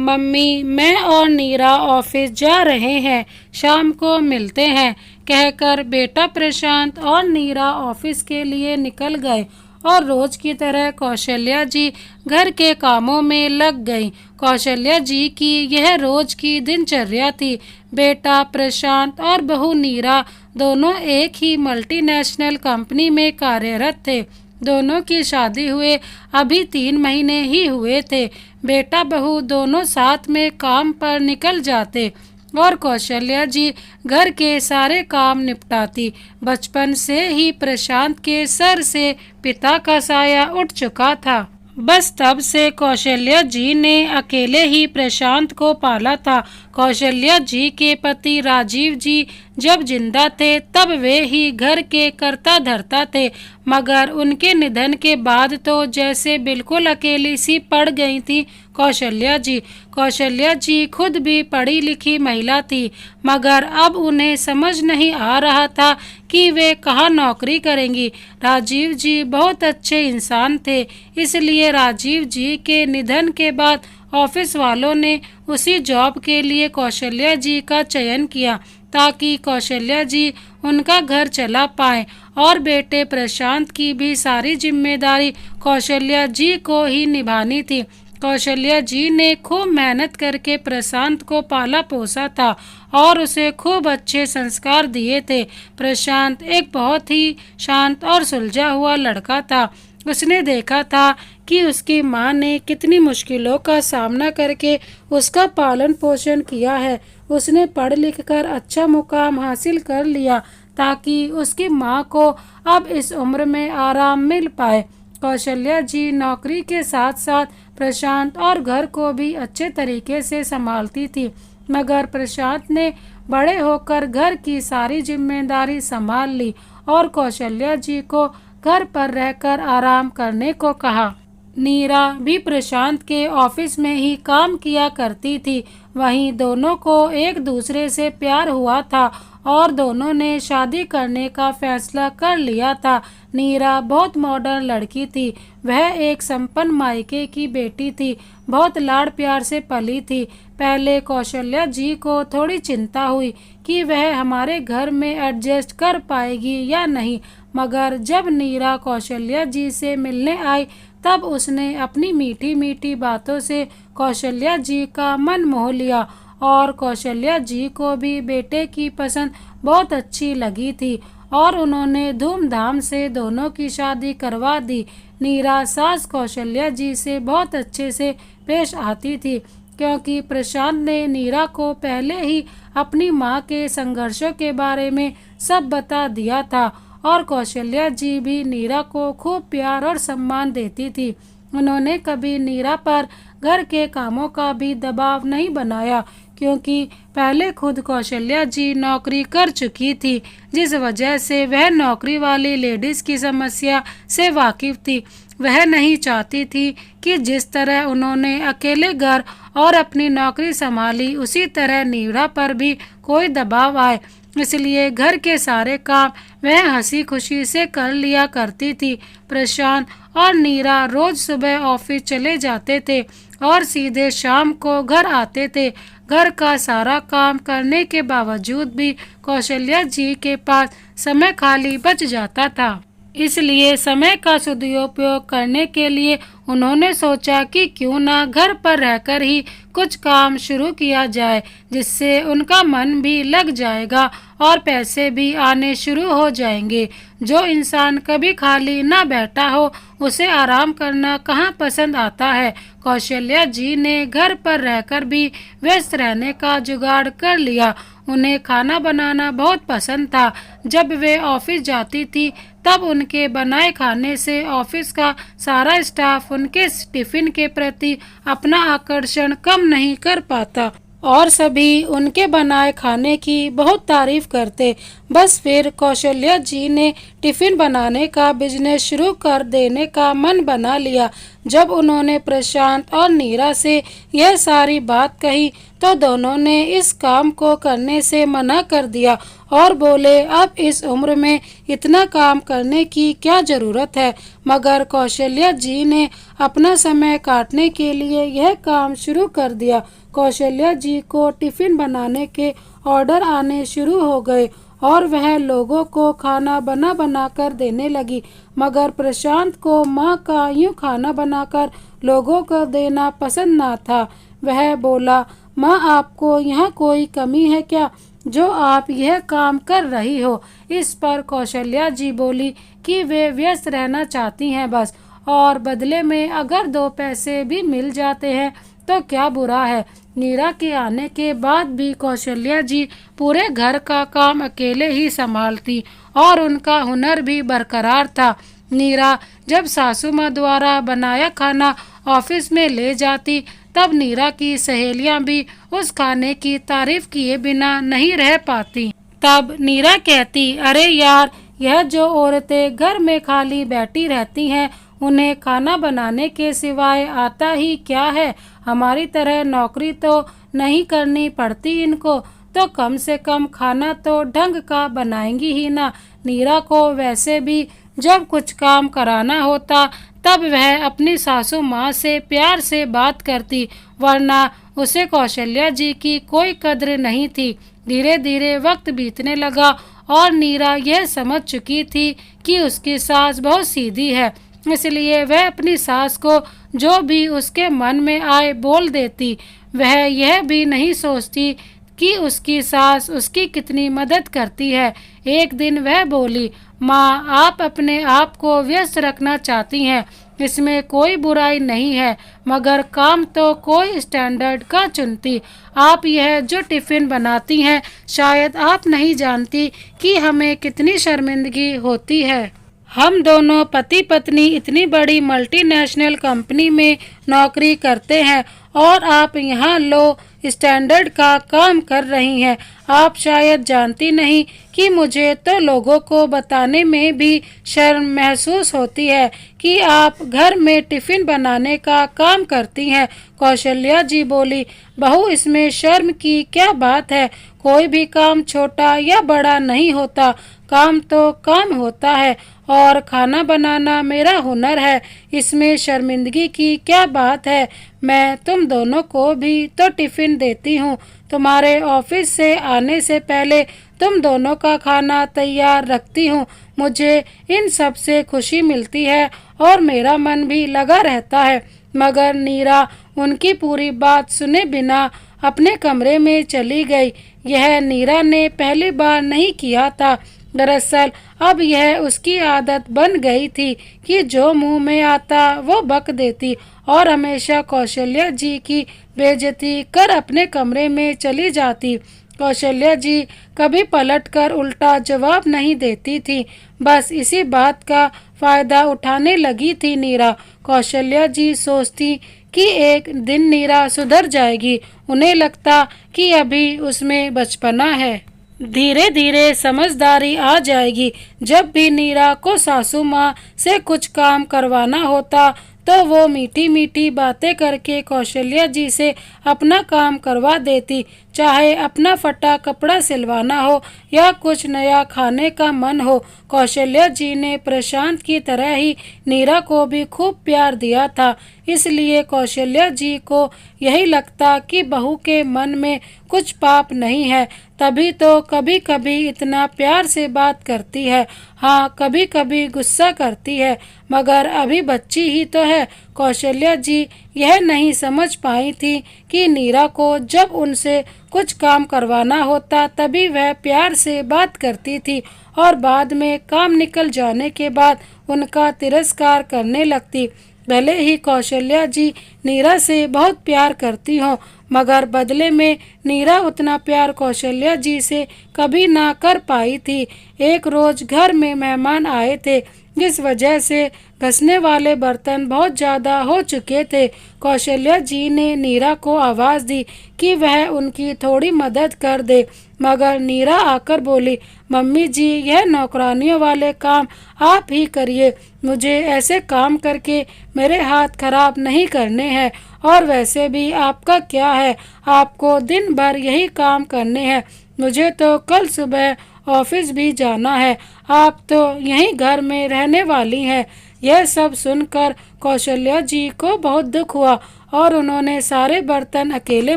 Mummy, मैं और नीरा office जा रहे हैं, शाम को मिलते हैं, कहकर बेटा प्रशांत और नीरा ऑफिस के लिए निकल गए और रोज की तरह कौशल्या जी घर के कामों में लग गई। कौशल्या जी की यह रोज की दिनचर्या थी। बेटा प्रशांत और बहू नीरा दोनों एक ही मल्टीनेशनल कंपनी में कार्यरत थे। दोनों की शादी हुए अभी 3 महीने ही हुए थे। बेटा बहू दोनों साथ में काम पर निकल जाते और कौशल्या जी घर के सारे काम निपटाती। बचपन से ही प्रशांत के सर से पिता का साया उठ चुका था। बस तब से कौशल्या जी ने अकेले ही प्रशांत को पाला था। कौशल्या जी के पति राजीव जी जब जिंदा थे तब वे ही घर के कर्ता धर्ता थे, मगर उनके निधन के बाद तो जैसे बिल्कुल अकेली सी पड़ गई थी कौशल्या जी। कौशल्या जी खुद भी पढ़ी लिखी महिला थी, मगर अब उन्हें समझ नहीं आ रहा था कि वे कहाँ नौकरी करेंगी। राजीव जी बहुत अच्छे इंसान थे, इसलिए राजीव जी के निधन के बाद ऑफिस वालों ने उसी जॉब के लिए कौशल्या जी का चयन किया ताकि कौशल्या जी उनका घर चला पाए और बेटे प्रशांत की भी सारी जिम्मेदारी कौशल्या जी को ही निभानी थी। कौशल्या जी ने खूब मेहनत करके प्रशांत को पाला पोसा था और उसे खूब अच्छे संस्कार दिए थे। प्रशांत एक बहुत ही शांत और सुलझा हुआ लड़का था। उसने देखा था कि उसकी माँ ने कितनी मुश्किलों का सामना करके उसका पालन पोषण किया है। उसने पढ़ लिख कर अच्छा मुकाम हासिल कर लिया ताकि उसकी माँ को अब इस उम्र में आराम मिल पाए। कौशल्या जी नौकरी के साथ साथ प्रशांत और घर को भी अच्छे तरीके से संभालती थी, मगर प्रशांत ने बड़े होकर घर की सारी जिम्मेदारी संभाल ली और कौशल्या जी को घर पर रहकर आराम करने को कहा। नीरा भी प्रशांत के ऑफिस में ही काम किया करती थी। वहीं दोनों को एक दूसरे से प्यार हुआ था और दोनों ने शादी करने का फैसला कर लिया था। नीरा बहुत मॉडर्न लड़की थी। वह एक संपन्न मायके की बेटी थी, बहुत लाड़ प्यार से पली थी। पहले कौशल्या जी को थोड़ी चिंता हुई कि वह हमारे घर में एडजस्ट कर पाएगी या नहीं, मगर जब नीरा कौशल्या जी से मिलने आई तब उसने अपनी मीठी मीठी बातों से कौशल्या जी का मन मोह लिया और कौशल्या जी को भी बेटे की पसंद बहुत अच्छी लगी थी और उन्होंने धूमधाम से दोनों की शादी करवा दी। नीरा सास कौशल्या जी से बहुत अच्छे से पेश आती थी क्योंकि प्रशांत ने नीरा को पहले ही अपनी माँ के संघर्षों के बारे में सब बता दिया था और कौशल्या जी भी नीरा को खूब प्यार और सम्मान देती थी। उन्होंने कभी नीरा पर घर के कामों का भी दबाव नहीं बनाया क्योंकि पहले खुद कौशल्या जी नौकरी कर चुकी थी, जिस वजह से वह नौकरी वाली लेडीज़ की समस्या से वाकिफ थी। वह नहीं चाहती थी कि जिस तरह उन्होंने अकेले घर और अपनी नौकरी संभाली उसी तरह नीरा पर भी कोई दबाव आए, इसलिए घर के सारे काम वह हंसी खुशी से कर लिया करती थी। प्रशांत और नीरा रोज सुबह ऑफिस चले जाते थे और सीधे शाम को घर आते थे। घर का सारा काम करने के बावजूद भी कौशल्या जी के पास समय खाली बच जाता था, इसलिए समय का सदुपयोग करने के लिए उन्होंने सोचा कि क्यों ना घर पर रहकर ही कुछ काम शुरू किया जाए, जिससे उनका मन भी लग जाएगा और पैसे भी आने शुरू हो जाएंगे। जो इंसान कभी खाली ना बैठा हो उसे आराम करना कहाँ पसंद आता है। कौशल्या जी ने घर पर रहकर भी व्यस्त रहने का जुगाड़ कर लिया। उन्हें खाना बनाना बहुत पसंद था। जब वे ऑफिस जाती थी तब उनके बनाए खाने से ऑफिस का सारा स्टाफ उनके टिफिन के प्रति अपना आकर्षण कम नहीं कर पाता और सभी उनके बनाए खाने की बहुत तारीफ करते। बस फिर कौशल्या जी ने टिफिन बनाने का बिजनेस शुरू कर देने का मन बना लिया। जब उन्होंने प्रशांत और नीरा से यह सारी बात कही तो दोनों ने इस काम को करने से मना कर दिया और बोले अब इस उम्र में इतना काम करने की क्या ज़रूरत है। मगर कौशल्या जी ने अपना समय काटने के लिए यह काम शुरू कर दिया। कौशल्या जी को टिफ़िन बनाने के ऑर्डर आने शुरू हो गए और वह लोगों को खाना बना बना कर देने लगी। मगर प्रशांत को माँ का यूँ खाना बनाकर लोगों को देना पसंद ना था। वह बोला, माँ आपको यहाँ कोई कमी है क्या जो आप यह काम कर रही हो। इस पर कौशल्या जी बोली कि वे व्यस्त रहना चाहती हैं बस, और बदले में अगर 2 पैसे भी मिल जाते हैं तो क्या बुरा है। नीरा के आने के बाद भी कौशल्या जी पूरे घर का काम अकेले ही संभालती और उनका हुनर भी बरकरार था। नीरा जब सासू माँ द्वारा बनाया खाना ऑफिस में ले जाती तब नीरा की सहेलियां भी उस खाने की तारीफ किए बिना नहीं रह पाती। तब नीरा कहती, अरे यार, यह जो औरतें घर में खाली बैठी रहती हैं उन्हें खाना बनाने के सिवाय आता ही क्या है। हमारी तरह नौकरी तो नहीं करनी पड़ती इनको, तो कम से कम खाना तो ढंग का बनाएंगी ही ना। नीरा को वैसे भी जब कुछ काम कराना होता तब वह अपनी सासू माँ से प्यार से बात करती, वरना उसे कौशल्या जी की कोई कद्र नहीं थी। धीरे धीरे वक्त बीतने लगा और नीरा यह समझ चुकी थी कि उसकी सास बहुत सीधी है, इसलिए वह अपनी सास को जो भी उसके मन में आए बोल देती। वह यह भी नहीं सोचती कि उसकी सास उसकी कितनी मदद करती है। एक दिन वह बोली, माँ आप अपने आप को व्यस्त रखना चाहती हैं, इसमें कोई बुराई नहीं है, मगर काम तो कोई स्टैंडर्ड का चुनती। आप यह जो टिफ़िन बनाती हैं शायद आप नहीं जानती कि हमें कितनी शर्मिंदगी होती है। हम दोनों पति पत्नी इतनी बड़ी मल्टीनेशनल कंपनी में नौकरी करते हैं और आप यहाँ लो स्टैंडर्ड का काम कर रही हैं। आप शायद जानती नहीं कि मुझे तो लोगों को बताने में भी शर्म महसूस होती है कि आप घर में टिफ़िन बनाने का काम करती हैं। कौशल्या जी बोली, बहू इसमें शर्म की क्या बात है। कोई भी काम छोटा या बड़ा नहीं होता, काम तो काम होता है और खाना बनाना मेरा हुनर है, इसमें शर्मिंदगी की क्या बात है। मैं तुम दोनों को भी तो टिफ़िन देती हूँ। तुम्हारे ऑफिस से आने से पहले तुम दोनों का खाना तैयार रखती हूँ। मुझे इन सब से खुशी मिलती है और मेरा मन भी लगा रहता है। मगर नीरा उनकी पूरी बात सुने बिना अपने कमरे में चली गई। यह नीरा ने पहली बार नहीं किया था। दरअसल अब यह उसकी आदत बन गई थी कि जो मुंह में आता वो बक देती और हमेशा कौशल्या जी की बेइज्जती कर अपने कमरे में चली जाती। कौशल्या जी कभी पलटकर उल्टा जवाब नहीं देती थी। बस इसी बात का फायदा उठाने लगी थी नीरा। कौशल्या जी सोचती कि एक दिन नीरा सुधर जाएगी। उन्हें लगता कि अभी उसमें बचपना है, धीरे धीरे समझदारी आ जाएगी। जब भी नीरा को सासू माँ से कुछ काम करवाना होता तो वो मीठी मीठी बातें करके कौशल्या जी से अपना काम करवा देती। चाहे अपना फटा कपड़ा सिलवाना हो या कुछ नया खाने का मन हो। कौशल्या जी ने प्रशांत की तरह ही नीरा को भी खूब प्यार दिया था, इसलिए कौशल्या जी को यही लगता कि बहू के मन में कुछ पाप नहीं है, तभी तो कभी कभी इतना प्यार से बात करती है। हाँ, कभी कभी गुस्सा करती है, मगर अभी बच्ची ही तो है। कौशल्या जी यह नहीं समझ पाई थी कि नीरा को जब उनसे कुछ काम करवाना होता तभी वह प्यार से बात करती थी और बाद में काम निकल जाने के बाद उनका तिरस्कार करने लगती। भले ही कौशल्या जी नीरा से बहुत प्यार करती हो, मगर बदले में नीरा उतना प्यार कौशल्या जी से कभी ना कर पाई थी। एक रोज घर में मेहमान आए थे, जिस वजह से घसने वाले बर्तन बहुत ज़्यादा हो चुके थे। कौशल्या जी ने नीरा को आवाज़ दी कि वह उनकी थोड़ी मदद कर दे, मगर नीरा आकर बोली, मम्मी जी यह नौकरानियों वाले काम आप ही करिए, मुझे ऐसे काम करके मेरे हाथ खराब नहीं करने हैं, और वैसे भी आपका क्या है, आपको दिन भर यही काम करने हैं। मुझे तो कल सुबह ऑफिस भी जाना है, आप तो यहीं घर में रहने वाली हैं। यह सब सुनकर कौशल्या जी को बहुत दुख हुआ और उन्होंने सारे बर्तन अकेले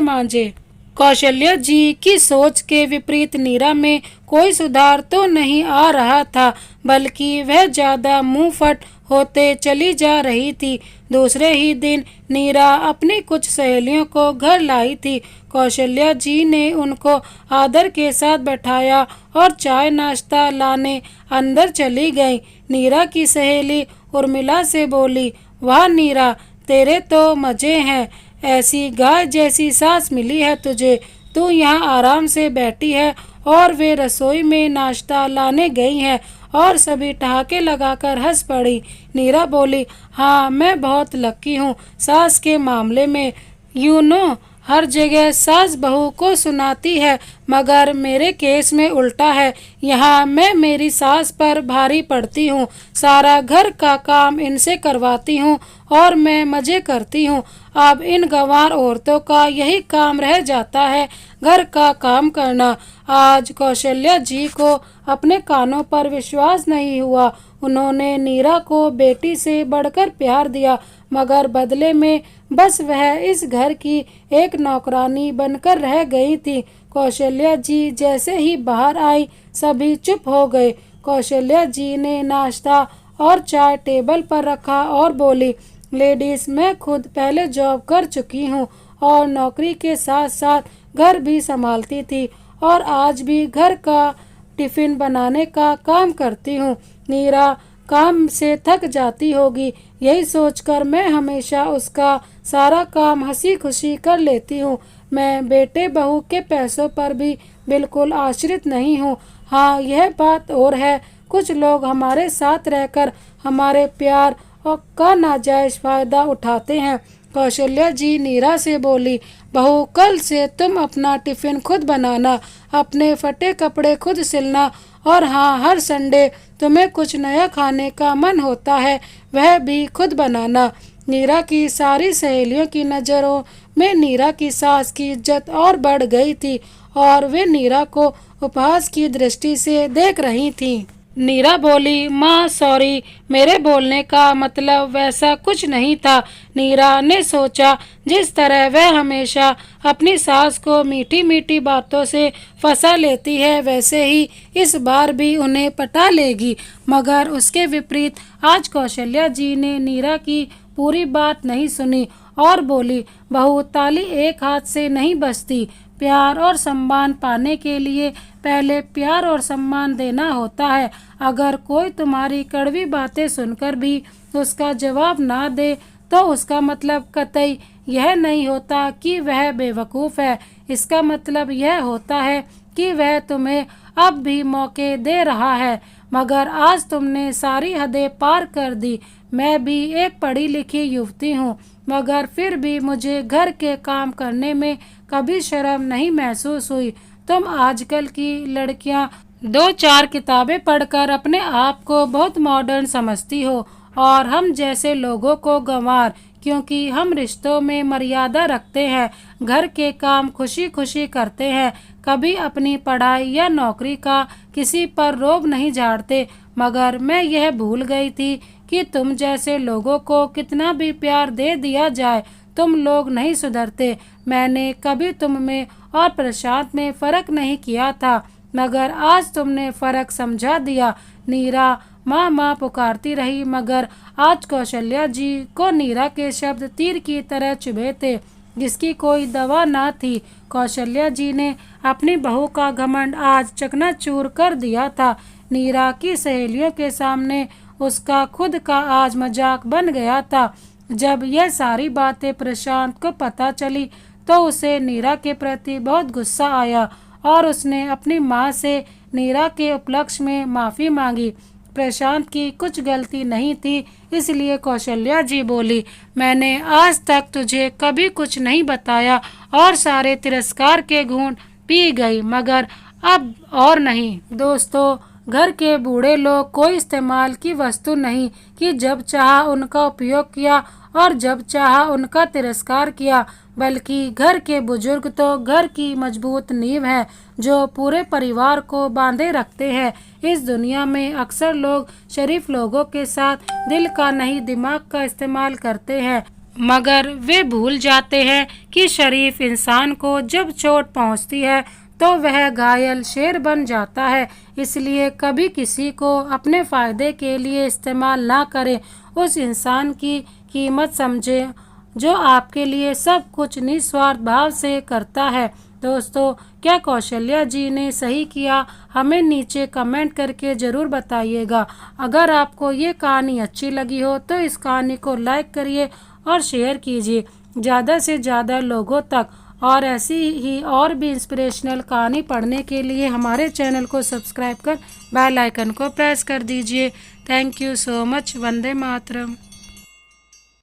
मांजे। कौशल्या जी की सोच के विपरीत नीरा में कोई सुधार तो नहीं आ रहा था, बल्कि वह ज्यादा मुंह फट होते चली जा रही थी। दूसरे ही दिन नीरा अपनी कुछ सहेलियों को घर लाई थी। कौशल्या जी ने उनको आदर के साथ बैठाया और चाय नाश्ता लाने अंदर चली गई। नीरा की सहेली उर्मिला से बोली, वाह नीरा, तेरे तो मजे हैं, ऐसी गाय जैसी सास मिली है तुझे। तू यहाँ आराम से बैठी है और वे रसोई में नाश्ता लाने गई हैं। और सभी ठहाके लगाकर हंस पड़ी। नीरा बोली, हाँ, मैं बहुत लकी हूँ सास के मामले में। हर जगह सास बहू को सुनाती है, मगर मेरे केस में उल्टा है। यहाँ मैं मेरी सास पर भारी पड़ती हूँ, सारा घर का काम इनसे करवाती हूँ और मैं मजे करती हूँ। अब इन गंवार औरतों का यही काम रह जाता है, घर का काम करना। आज कौशल्या जी को अपने कानों पर विश्वास नहीं हुआ। उन्होंने नीरा को बेटी से बढ़कर प्यार दिया, मगर बदले में बस वह इस घर की एक नौकरानी बनकर रह गई थी। कौशल्या जी जैसे ही बाहर आई, सभी चुप हो गए। कौशल्या जी ने नाश्ता और चाय टेबल पर रखा और बोली, लेडीज, मैं खुद पहले जॉब कर चुकी हूँ और नौकरी के साथ साथ घर भी संभालती थी, और आज भी घर का टिफिन बनाने का काम करती हूँ। नीरा काम से थक जाती होगी, यही सोचकर मैं हमेशा उसका सारा काम हंसी खुशी कर लेती हूँ। मैं बेटे बहू के पैसों पर भी बिल्कुल आश्रित नहीं हूँ। हाँ, यह बात और है, कुछ लोग हमारे साथ रहकर हमारे प्यार और का नाजायज फायदा उठाते हैं। कौशल्या जी नीरा से बोली, बहू, कल से तुम अपना टिफिन खुद बनाना, अपने फटे कपड़े खुद सिलना, और हाँ, हर संडे तुम्हें कुछ नया खाने का मन होता है वह भी खुद बनाना। नीरा की सारी सहेलियों की नज़रों में नीरा की सास की इज्जत और बढ़ गई थी और वे नीरा को उपहास की दृष्टि से देख रही थीं। नीरा बोली, माँ सॉरी, मेरे बोलने का मतलब वैसा कुछ नहीं था। नीरा ने सोचा, जिस तरह वह हमेशा अपनी सास को मीठी मीठी बातों से फंसा लेती है, वैसे ही इस बार भी उन्हें पटा लेगी। मगर उसके विपरीत आज कौशल्या जी ने नीरा की पूरी बात नहीं सुनी और बोली, बहू, ताली एक हाथ से नहीं बजती। प्यार और सम्मान पाने के लिए पहले प्यार और सम्मान देना होता है। अगर कोई तुम्हारी कड़वी बातें सुनकर भी उसका जवाब ना दे, तो उसका मतलब कतई यह नहीं होता कि वह बेवकूफ़ है। इसका मतलब यह होता है कि वह तुम्हें अब भी मौके दे रहा है। मगर आज तुमने सारी हदें पार कर दी। मैं भी एक पढ़ी लिखी युवती हूँ, मगर फिर भी मुझे घर के काम करने में कभी शर्म नहीं महसूस हुई। तुम आजकल की लड़कियां 2-4 किताबें पढ़कर अपने आप को बहुत मॉडर्न समझती हो, और हम जैसे लोगों को गंवार, क्योंकि हम रिश्तों में मर्यादा रखते हैं, घर के काम खुशी खुशी करते हैं, कभी अपनी पढ़ाई या नौकरी का किसी पर रोब नहीं झाड़ते। मगर मैं यह भूल गई थी कि तुम जैसे लोगों को कितना भी प्यार दे दिया जाए, तुम लोग नहीं सुधरते। मैंने कभी तुम में और प्रशांत में फ़र्क नहीं किया था, मगर आज तुमने फ़र्क समझा दिया। नीरा माँ माँ पुकारती रही, मगर आज कौशल्या जी को नीरा के शब्द तीर की तरह चुभे थे, जिसकी कोई दवा ना थी। कौशल्या जी ने अपनी बहू का घमंड आज चकनाचूर कर दिया था। नीरा की सहेलियों के सामने उसका खुद का आज मजाक बन गया था। जब यह सारी बातें प्रशांत को पता चली, तो उसे नीरा के प्रति बहुत गुस्सा आया और उसने अपनी माँ से नीरा के उपलक्ष्य में माफ़ी मांगी। प्रशांत की कुछ गलती नहीं थी, इसलिए कौशल्या जी बोली, मैंने आज तक तुझे कभी कुछ नहीं बताया और सारे तिरस्कार के घूंट पी गई, मगर अब और नहीं। दोस्तों, घर के बूढ़े लोग कोई इस्तेमाल की वस्तु नहीं कि जब चाहा उनका उपयोग किया और जब चाहा उनका तिरस्कार किया, बल्कि घर के बुजुर्ग तो घर की मजबूत नींव है जो पूरे परिवार को बांधे रखते हैं। इस दुनिया में अक्सर लोग शरीफ लोगों के साथ दिल का नहीं दिमाग का इस्तेमाल करते हैं, मगर वे भूल जाते हैं कि शरीफ इंसान को जब चोट पहुंचती है तो वह घायल शेर बन जाता है। इसलिए कभी किसी को अपने फ़ायदे के लिए इस्तेमाल ना करें। उस इंसान की कीमत समझें जो आपके लिए सब कुछ निस्वार्थ भाव से करता है। दोस्तों, क्या कौशल्या जी ने सही किया? हमें नीचे कमेंट करके ज़रूर बताइएगा। अगर आपको ये कहानी अच्छी लगी हो तो इस कहानी को लाइक करिए और शेयर कीजिए ज़्यादा से ज़्यादा लोगों तक। और ऐसी ही और भी इंस्पिरेशनल कहानी पढ़ने के लिए हमारे चैनल को सब्सक्राइब कर बेल आइकन को प्रेस कर दीजिए। Thank you so much. Vande Mataram.